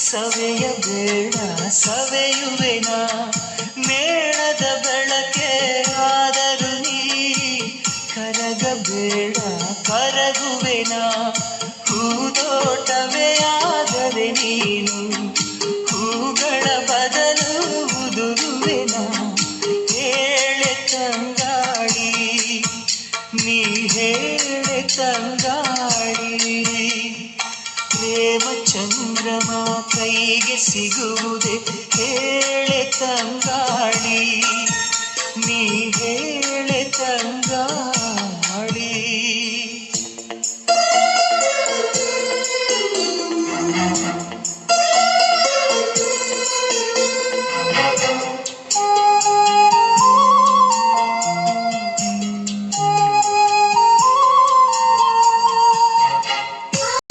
ಸವೆಯಬೇಡ ಸವೆಯುವೆನ ಮೇಣದ ಬೆಳಕೆ ಆದರೂ ನೀ ಕರಗಬೇಡ ಕರಗುವೆನ ಹೂದೋಟವೇ ಆದರೆ ನೀನು ಹೂಗಳ ಬದಲು ಉದುರುವೆನ ಹೇಳೆ ತಂಗಾಳಿ ನೀ ಹೇಳೆ ತಂಗಾಳಿ ಪ್ರೇಮ ಚಂದ್ರಮ ಕೈಗೆ ಸಿಗುವುದೇ ಹೇಳೆ ತಂಗಾಳಿ